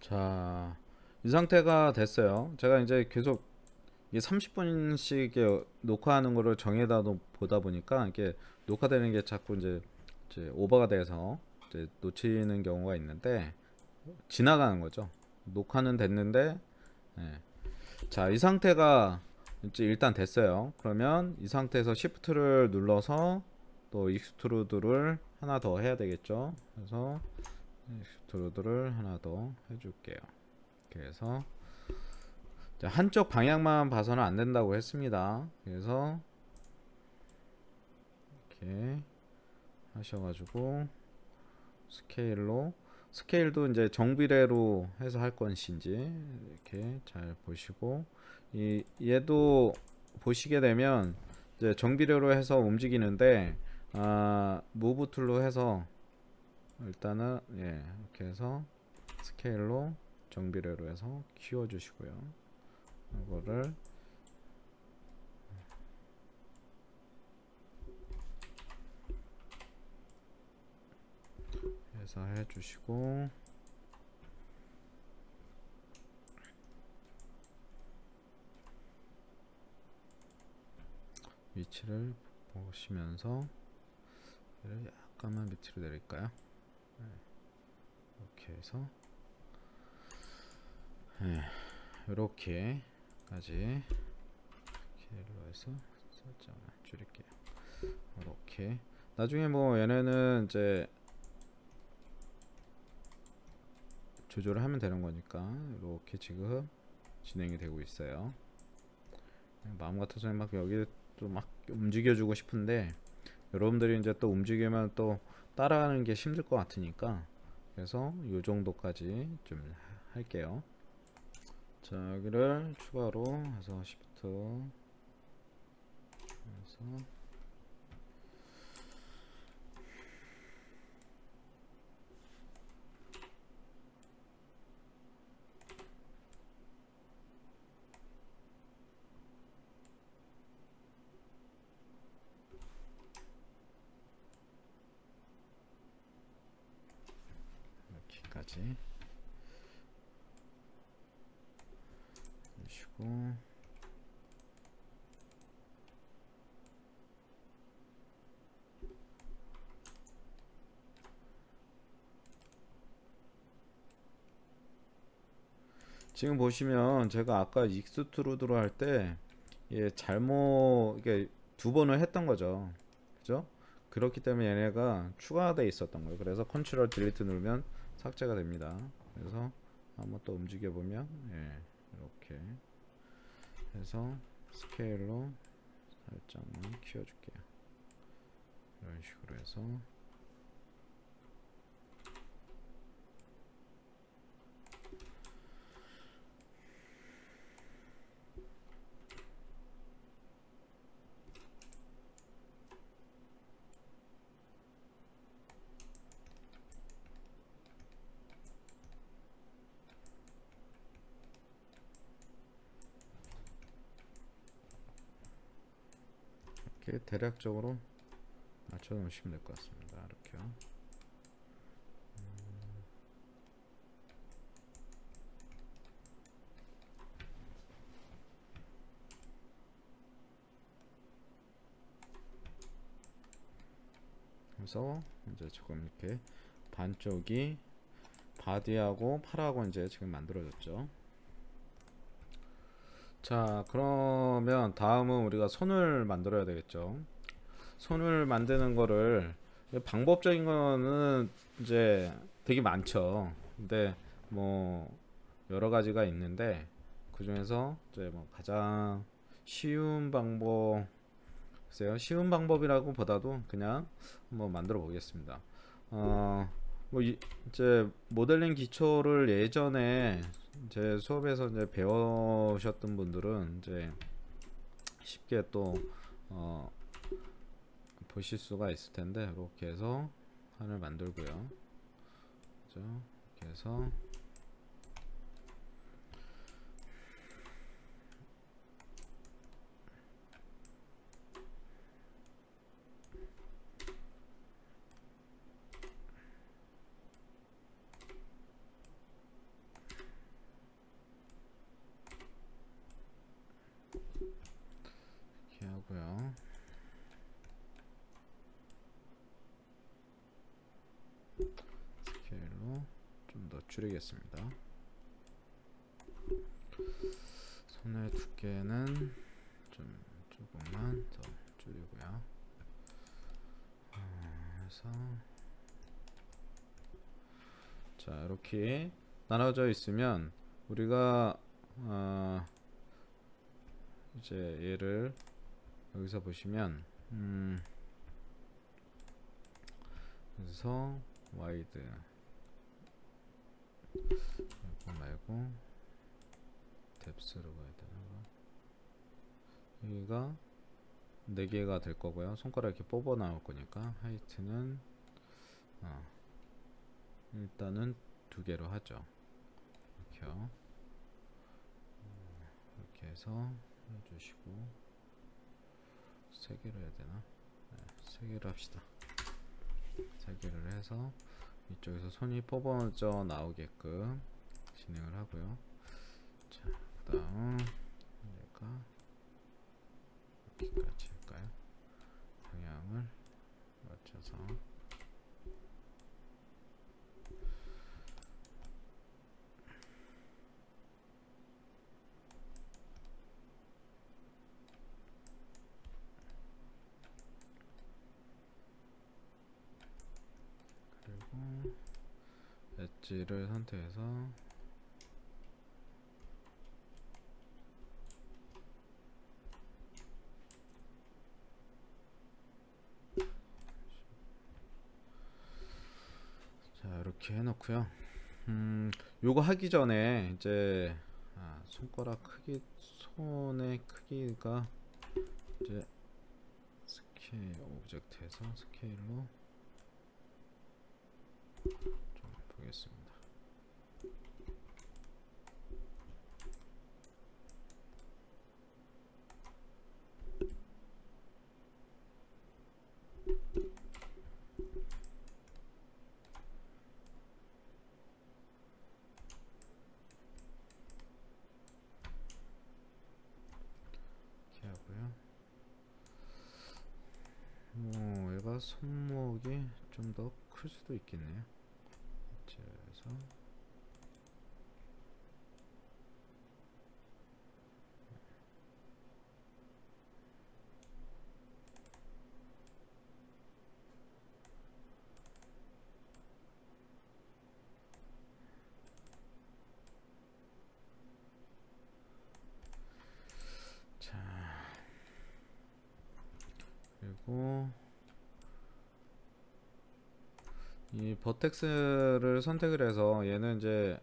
자, 이 상태가 됐어요. 제가 이제 계속 이게 30분씩 녹화하는 거를 정해다 보다 보니까 이게 녹화되는 게 자꾸 이제 오버가 돼서 이제 놓치는 경우가 있는데 지나가는 거죠. 녹화는 됐는데, 예. 자, 이 상태가 이제 일단 됐어요. 그러면 이 상태에서 Shift를 눌러서 또 익스트루드를 하나 더 해야 되겠죠. 그래서 익스트루드를 하나 더 해줄게요. 그래서 한쪽 방향만 봐서는 안 된다고 했습니다. 그래서 이렇게 하셔가지고 스케일도 이제 정비례로 해서 할 것인지 이렇게 잘 보시고, 얘도 보시게 되면 이제 정비례로 해서 움직이는데, 무브 툴로 해서 일단은 이렇게 해서 스케일로 정비례로 해서 키워 주시고요. 이거를 해서 해주시고, 위치를 보시면서 얘를 약간만 밑으로 내릴까요? 이렇게 해서 이렇게까지 이렇게 해서 살짝만 줄일게요. 이렇게 나중에 뭐 얘네는 이제 조절을 하면 되는 거니까 이렇게 지금 진행이 되고 있어요. 마음 같아서 막 여기 또 막 움직여주고 싶은데 여러분들이 이제 또 움직이면 또 따라하는 게 힘들 것 같으니까, 그래서 요 정도까지 좀 할게요. 자, 여기를 추가로 해서 Shift 해서 이렇게까지 해주시고, 지금 보시면 제가 아까 익스트루드로 할 때 잘못 이게 두 번을 했던 거죠. 그죠? 그렇기 때문에 얘네가 추가되어 있었던 거예요. 그래서 컨트롤 딜리트 누르면 삭제가 됩니다. 그래서 한번 또 움직여 보면 이렇게 해서 스케일로 살짝만 키워줄게요. 이런 식으로 해서 이렇게 대략적으로 맞춰 놓으시면 될 것 같습니다. 이렇게요. 그래서 이제 조금 이렇게 반쪽이 바디하고 팔하고 이제 지금 만들어졌죠. 자, 그러면 다음은 우리가 손을 만들어야 되겠죠. 손을 만드는 거를 방법적인 거는 이제 되게 많죠. 근데 뭐 여러 가지가 있는데 그 중에서 이제 뭐 가장 쉬운 방법, 글쎄요, 쉬운 방법이라고 보다도 그냥 한번 만들어 보겠습니다. 뭐 이제 모델링 기초를 예전에 제 수업에서 이제 배우셨던 분들은 이제 쉽게 또 보실 수가 있을 텐데, 이렇게 해서 하나를 만들고요. 그죠? 이렇게 해서 하고요. 스케일로 좀 더 줄이겠습니다. 손의 두께는 조금만 더 줄이고요. 그래서 자, 이렇게 나눠져 있으면 우리가 이제 얘를 여기서 보시면 그래서 와이드 이거 말고 뎁스로 가야 되나? 여기가 4개가 될 거고요. 손가락 이렇게 뽑아 나올 거니까 하이트는 일단은 2개로 하죠. 이렇게요. 이렇게 해서 해주시고 3개로 해야 되나? 네, 3개로 합시다. 3개를 해서 이쪽에서 손이 뽑아져 나오게끔 진행을 하고요. 자, 그 다음 얘가 여기까지 할까요? 방향을 맞춰서 그리고 엣지를 선택해서 자, 이렇게 해놓고요. 요거 하기 전에 이제 손가락 크기, 손의 크기가 이제 스케일 오브젝트에서 스케일로 좀 보겠습니다. 이렇게 하고요. 뭐 얘가 손목이 좀 더 클 수도 있겠네요. 그래서 자, 그리고 이 버텍스를 선택을 해서 얘는 이제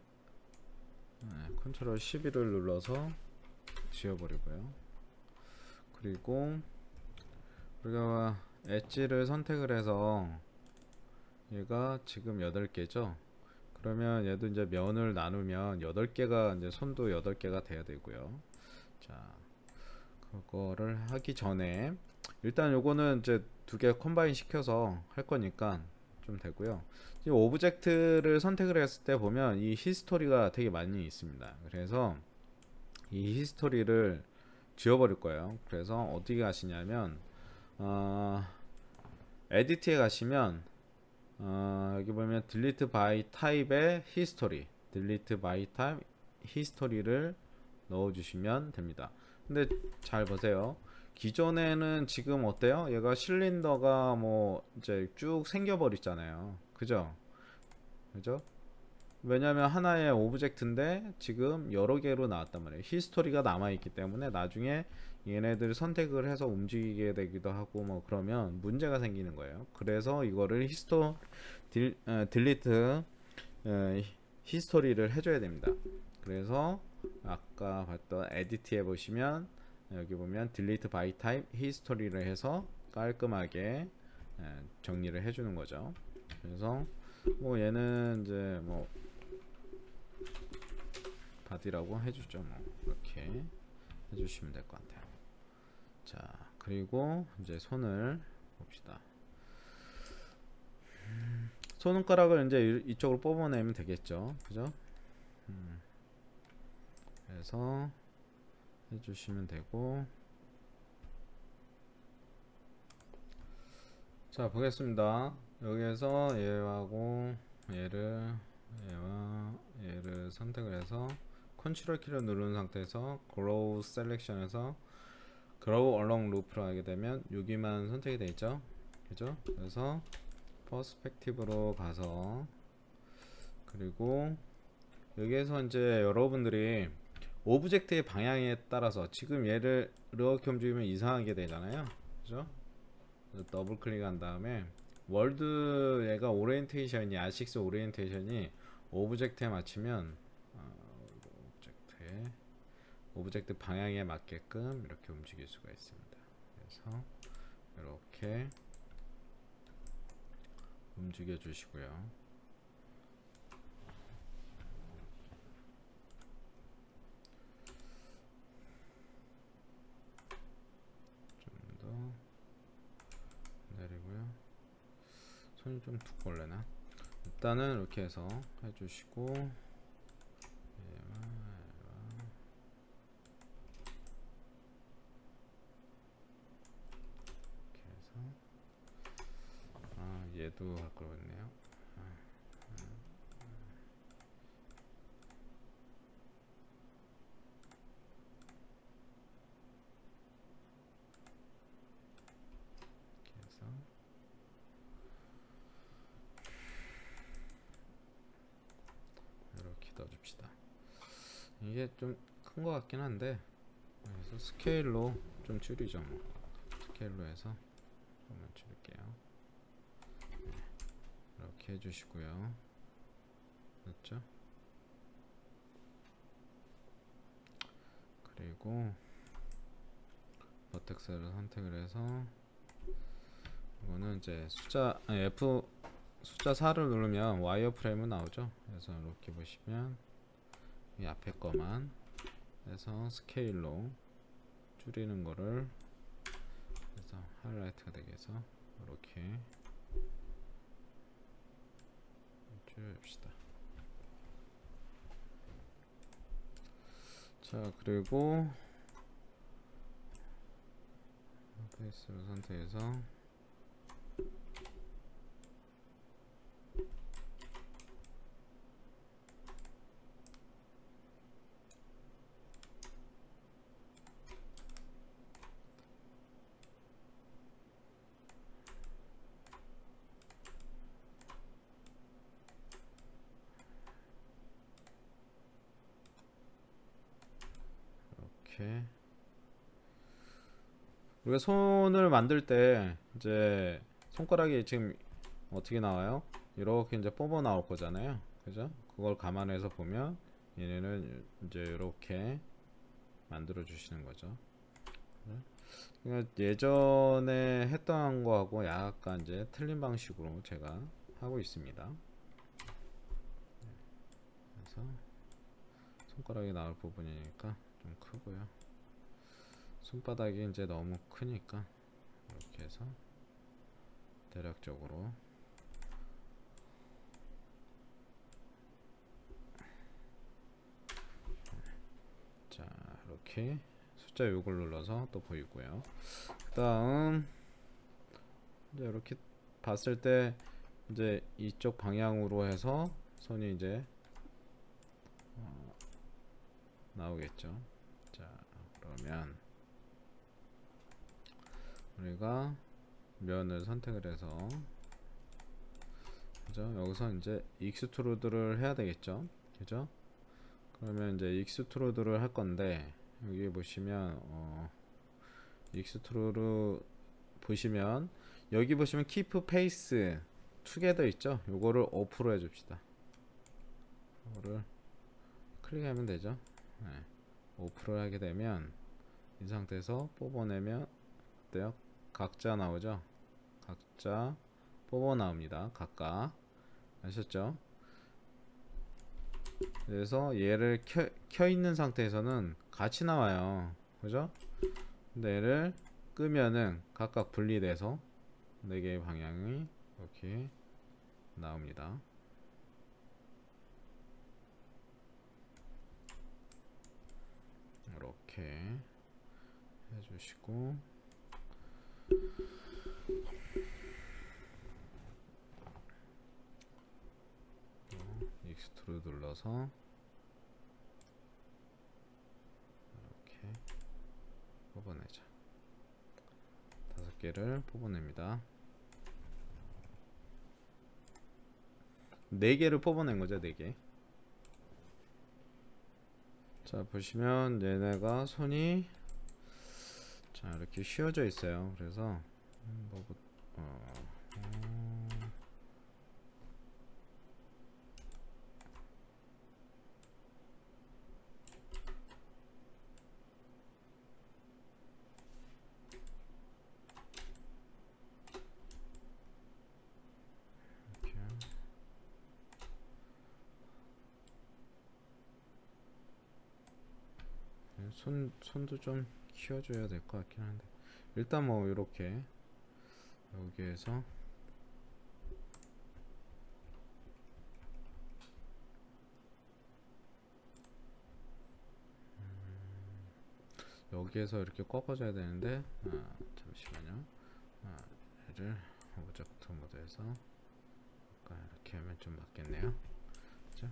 컨트롤 12를 눌러서 지워버리고요. 그리고 우리가 엣지를 선택을 해서 얘가 지금 8개죠. 그러면 얘도 이제 면을 나누면 8개가 이제 손도 8개가 돼야 되고요. 자, 그거를 하기 전에 일단 요거는 이제 2개 컴바인 시켜서 할 거니까 좀 되고요. 지금 오브젝트를 선택을 했을 때 보면 이 히스토리가 되게 많이 있습니다. 그래서 이 히스토리를 지워버릴 거예요. 그래서 어떻게 가시냐면 에디트에 가시면 여기 보면 delete by type의 history, delete by type history를 넣어주시면 됩니다. 근데 잘 보세요. 기존에는 지금 어때요? 얘가 실린더가 뭐 이제 쭉 생겨버렸잖아요. 그죠? 그죠? 왜냐면 하나의 오브젝트인데 지금 여러 개로 나왔단 말이에요. 히스토리가 남아있기 때문에 나중에 얘네들 선택을 해서 움직이게 되기도 하고 뭐 그러면 문제가 생기는 거예요. 그래서 이거를 딜리트 히스토리를 해줘야 됩니다. 그래서 아까 봤던 에디트에 보시면 여기 보면 delete by type history를 해서 깔끔하게 정리를 해주는 거죠. 그래서 뭐 얘는 이제 뭐 바디라고 해주죠. 뭐 이렇게 해주시면 될 것 같아요. 자, 그리고 이제 손을 봅시다. 손가락을 이제 이쪽으로 뽑아내면 되겠죠. 그죠? 그래서 해주시면 되고, 자, 보겠습니다. 여기에서 얘하고 얘를 선택을 해서 컨트롤 키를 누른 상태에서 Grow 셀렉션에서 Grow Along Loop를 하게 되면 여기만 선택이 되어 있죠. 그죠? 그래서 퍼스펙티브로 가서, 그리고 여기에서 이제 여러분들이 오브젝트의 방향에 따라서 지금 얘를 이렇게 움직이면 이상하게 되잖아요. 그죠? 더블 클릭한 다음에 월드 얘가 오리엔테이션이 R6 오리엔테이션이 오브젝트에 맞추면 오브젝트 방향에 맞게끔 이렇게 움직일 수가 있습니다. 그래서 이렇게 움직여 주시고요. 좀 더 내리고요. 손이 좀 두꺼울래나? 일단은 이렇게 해서 해주시고, 얘도 할 걸 그랬네요. 이렇게 해서 이렇게 넣어줍시다. 이게 좀 큰 것 같긴 한데, 그래서 스케일로 좀 줄이죠. 뭐. 스케일로 해서 조금만 줄일게요. 네, 이렇게 해주시고요. 됐죠? 그리고 버텍스를 선택을 해서 이거는 이제 F 숫자 4를 누르면 와이어 프레임은 나오죠. 그래서 이렇게 보시면 이 앞에 거만 해서 스케일로 줄이는 거를 해서 하이라이트가 되게 해서 이렇게 줄여줍시다. 자, 그리고 페이스를 선택해서 이렇게, 우리가 손을 만들 때 이제 손가락이 지금 어떻게 나와요? 이렇게 이제 뽑아 나올 거잖아요. 그죠? 그걸 감안해서 보면 얘네는 이제 이렇게 만들어 주시는 거죠. 그러니까 예전에 했던 거하고 약간 이제 틀린 방식으로 제가 하고 있습니다. 그래서 손가락이 나올 부분이니까 좀 크고요. 손바닥이 이제 너무 크니까 이렇게 해서 대략적으로 자, 이렇게 숫자 6을 눌러서 또 보이고요. 그 다음 이제 이렇게 봤을 때 이제 이쪽 방향으로 해서 손이 이제 나오겠죠. 자, 그러면 우리가 면을 선택을 해서, 그죠? 여기서 이제 익스트루드를 해야 되겠죠. 그죠? 그러면 이제 익스트루드를 할 건데, 여기 보시면 익스트루드 보시면 여기 보시면 keep pace together 있죠? 요거를 오프로 해줍시다. 이거를 클릭하면 되죠. 네. 오프를 하게 되면 이 상태에서 뽑아내면 어때요? 각자 나오죠? 각자 뽑아 나옵니다. 각각. 아셨죠? 그래서 얘를 켜 있는 상태에서는 같이 나와요. 그죠? 근데 얘를 끄면은 각각 분리돼서 4개의 방향이 이렇게 나옵니다. 이렇게 해주시고, 눌러서 이렇게 뽑아내자. 5개를 뽑아냅니다. 4개를 뽑아낸 거죠. 4개. 자, 보시면 얘네가 손이 자 이렇게 휘어져 있어요. 그래서 손도 좀 키워줘야 될 것 같긴 한데 일단 뭐 이렇게 여기에서 여기에서 이렇게 꺾어줘야 되는데 잠시만요. 얘를 오브젝트 모드에서 이렇게 하면 좀 맞겠네요. 그죠?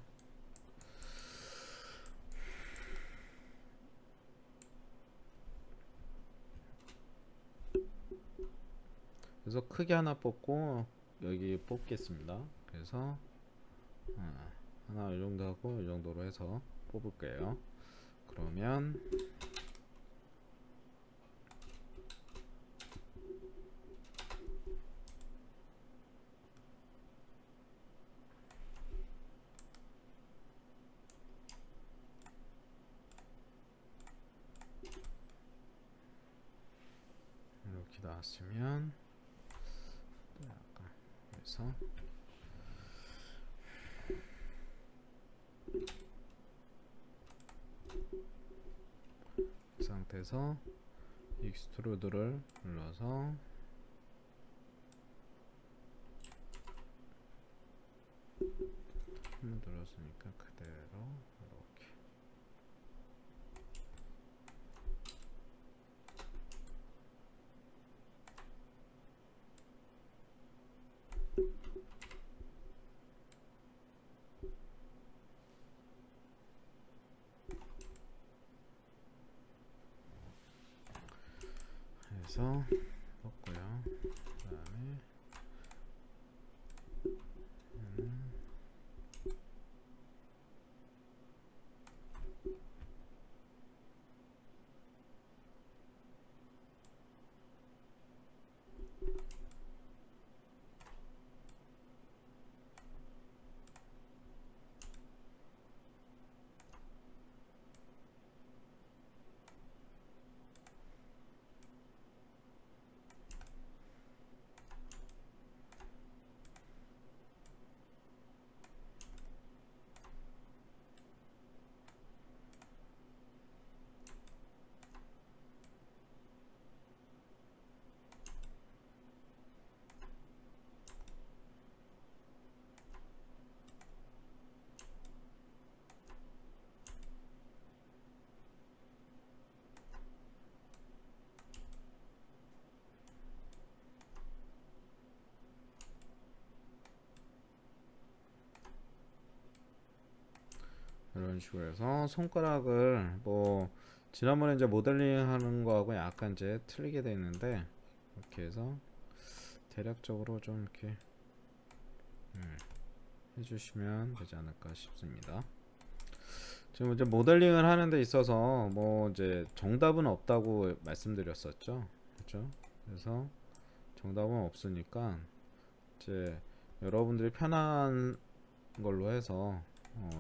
그래서 크게 하나 뽑고 여기 뽑겠습니다. 그래서 하나 이 정도 하고 이 정도로 해서 뽑을게요. 그러면 이렇게 나왔으면 약간 그래서 이 상태에서 익스트루드를 눌러서 한번 눌렀으니까 그대로 이렇게 해서 뽑고요. 그 다음에 이런 식으로 해서 손가락을 뭐 지난번에 이제 모델링 하는 거하고 약간 이제 틀리게 돼 있는데 이렇게 해서 대략적으로 좀 이렇게 해주시면 되지 않을까 싶습니다. 지금 이제 모델링을 하는 데 있어서 뭐 이제 정답은 없다고 말씀드렸었죠. 그렇죠? 그래서 정답은 없으니까 이제 여러분들이 편한 걸로 해서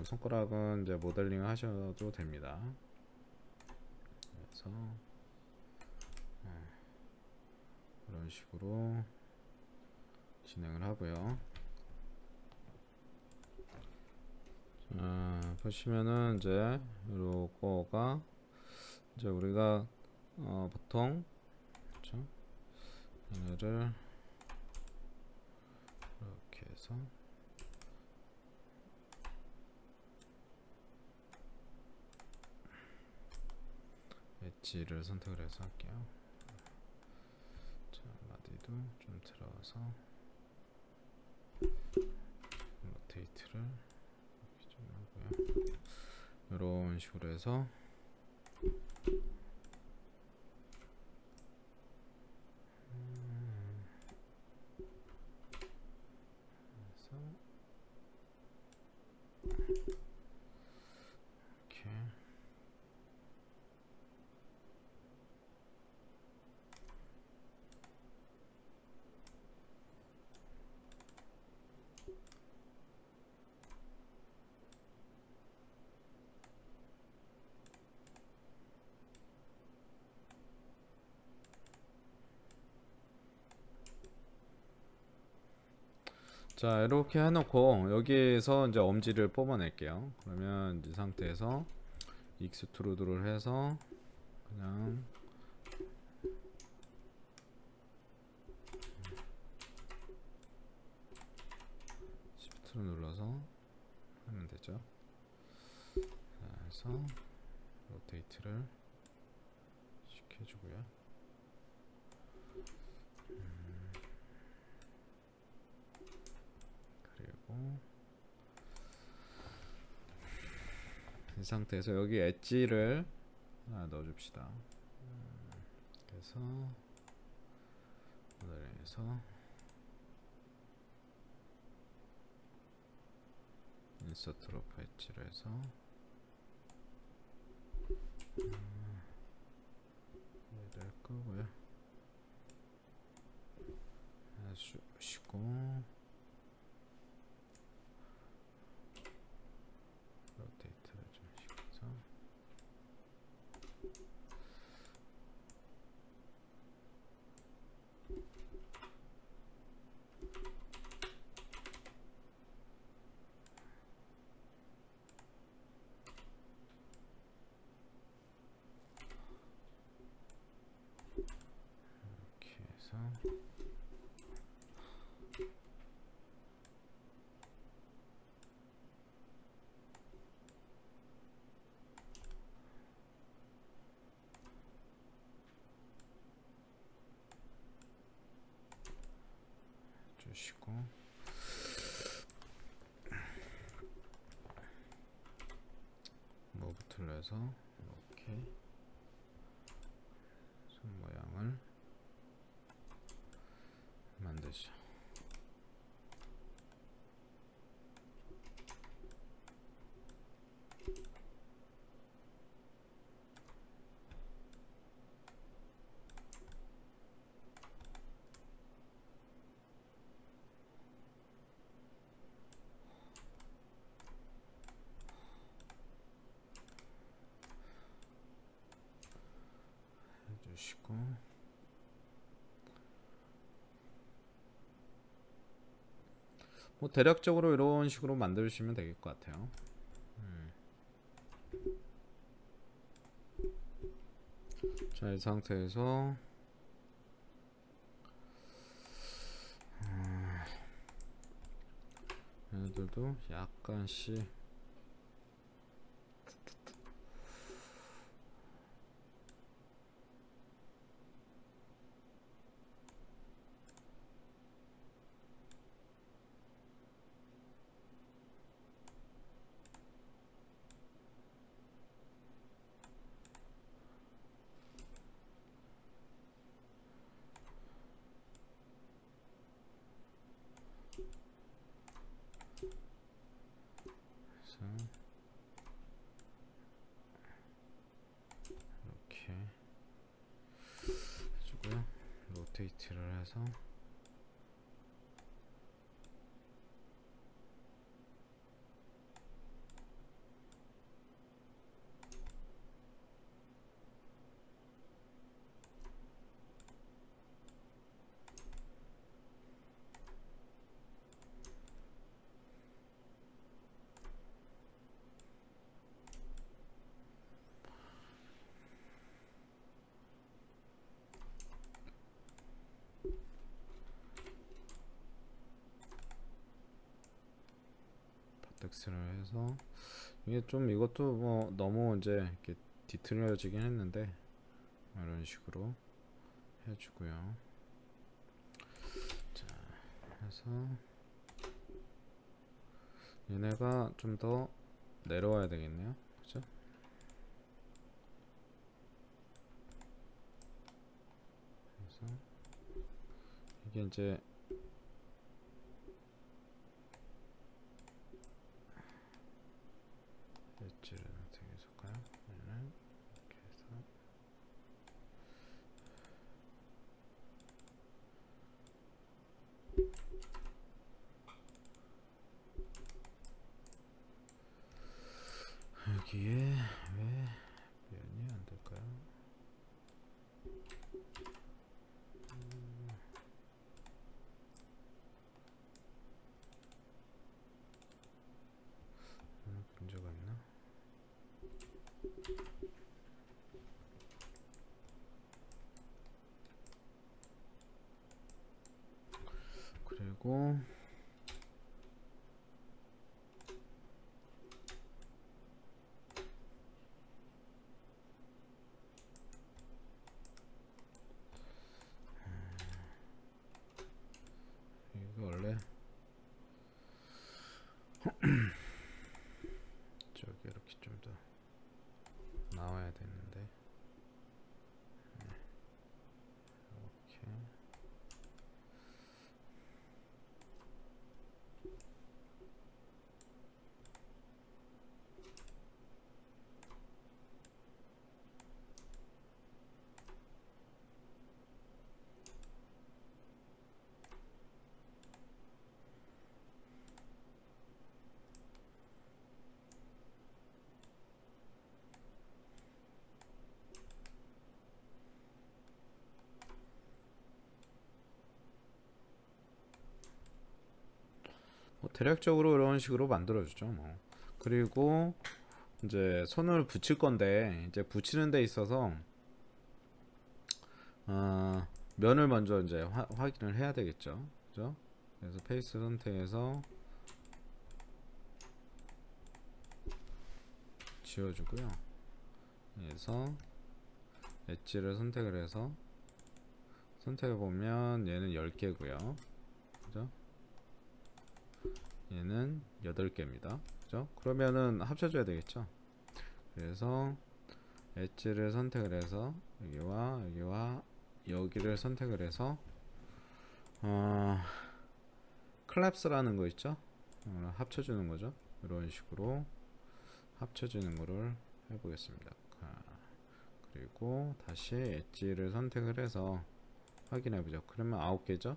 손가락은 이제 모델링을 하셔도 됩니다. 그래서 이런 식으로 진행을 하고요. 자, 보시면은 이제 요거가 이제 우리가 보통 그렇죠? 얘를 이렇게 해서 엣지를 선택을 해서 할게요. 자, 마디도 좀 들어가서 로테이트를 이렇게 좀 하고요. 이런 식으로 해서 이렇게 자 이렇게 해놓고 여기에서 이제 엄지를 뽑아낼게요. 그러면 이 상태에서 익스트루드를 해서 그냥 Shift를 눌러서 하면 되죠. 자, 그래서 로테이트를 시켜주고요. 그리고 이 상태에서 여기 엣지를 하나 넣어줍시다. 그래서 모델링에서 인서트 로프 엣지를 해서 얘를 끄고요. 해주시고 로테이트를 좀 시켜서 이렇게 해서 주시고 무브 툴로 해서 이렇게 손 모양을 만드죠. 해주시고 뭐 대략적으로 이런 식으로 만드시면 되실 것 같아요. 자, 이 상태에서 얘네들도 약간씩 이렇게 해주고요. 로테이트를 해서 바텍스를 해서 이게 좀 이것도 뭐 너무 이제 이렇게 뒤틀려지긴 했는데 이런 식으로 해주고요. 자, 해서 얘네가 좀 더 내려와야 되겠네요. 그죠? 이게 이제 엣지를 어떻게 해줄까요? 이렇게 해서 여기에 왜 면이 안 될까요? 문제가 있나? 그리고 이거 원래 저기 이렇게 좀 더 나와야 되는데 이렇게 뭐 대략적으로 이런 식으로 만들어주죠. 뭐. 그리고 이제 손을 붙일 건데 이제 붙이는 데 있어서 면을 먼저 이제 확인을 해야 되겠죠. 그죠? 그래서 페이스 선택해서 지워주고요. 그래서 엣지를 선택을 해서 선택해 보면 얘는 10개고요. 그죠? 얘는 8개입니다. 그죠? 그러면은 합쳐줘야 되겠죠. 그래서 엣지를 선택을 해서 여기와 여기와 여기를 선택을 해서 클랩스라는 거 있죠? 합쳐주는 거죠. 이런 식으로 합쳐주는 거를 해보겠습니다. 그리고 다시 엣지를 선택을 해서 확인해보죠. 그러면 9개죠?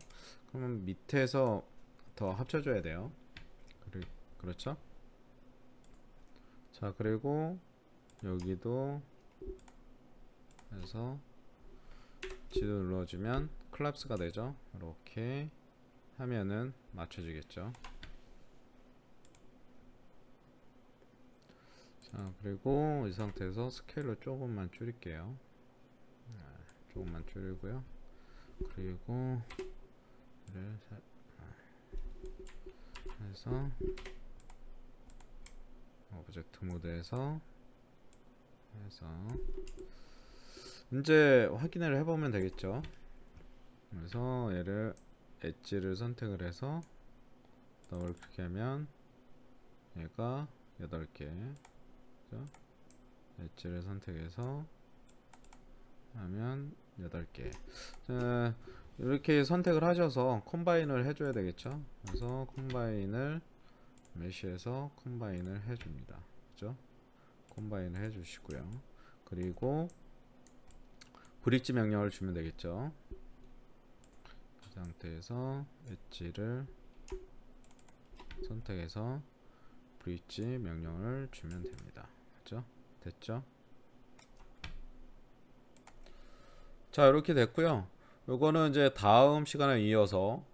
그러면 밑에서 더 합쳐줘야 돼요. 그렇죠? 자, 그리고 여기도 해서 지도 눌러주면 클랩스가 되죠. 이렇게 하면은 맞춰지겠죠. 자, 그리고 이 상태에서 스케일을 조금만 줄일게요. 조금만 줄이고요. 그리고 얘를 해서 오브젝트 모드에서 해서 이제 확인을 해보면 되겠죠. 그래서 얘를 엣지를 선택을 해서 더블 클릭하면 얘가 8개, 그죠? 엣지를 선택해서 하면 8개. 자, 이렇게 선택을 하셔서 컴바인을 해줘야 되겠죠. 그래서 컴바인을 메쉬에서 컴바인을 해줍니다. 그죠? 컴바인을 해주시고요. 그리고 브릿지 명령을 주면 되겠죠. 이 상태에서 엣지를 선택해서 브릿지 명령을 주면 됩니다. 그죠? 됐죠? 자, 이렇게 됐고요. 요거는 이제 다음 시간에 이어서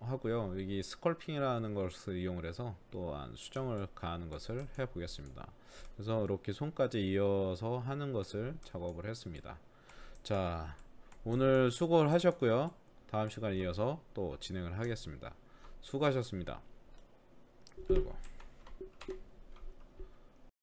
하고요. 여기 스컬핑이라는 것을 이용을 해서 또한 수정을 가하는 것을 해 보겠습니다. 그래서 이렇게 손까지 이어서 하는 것을 작업을 했습니다. 자, 오늘 수고를 하셨고요. 다음 시간에 이어서 또 진행을 하겠습니다. 수고하셨습니다. 그리고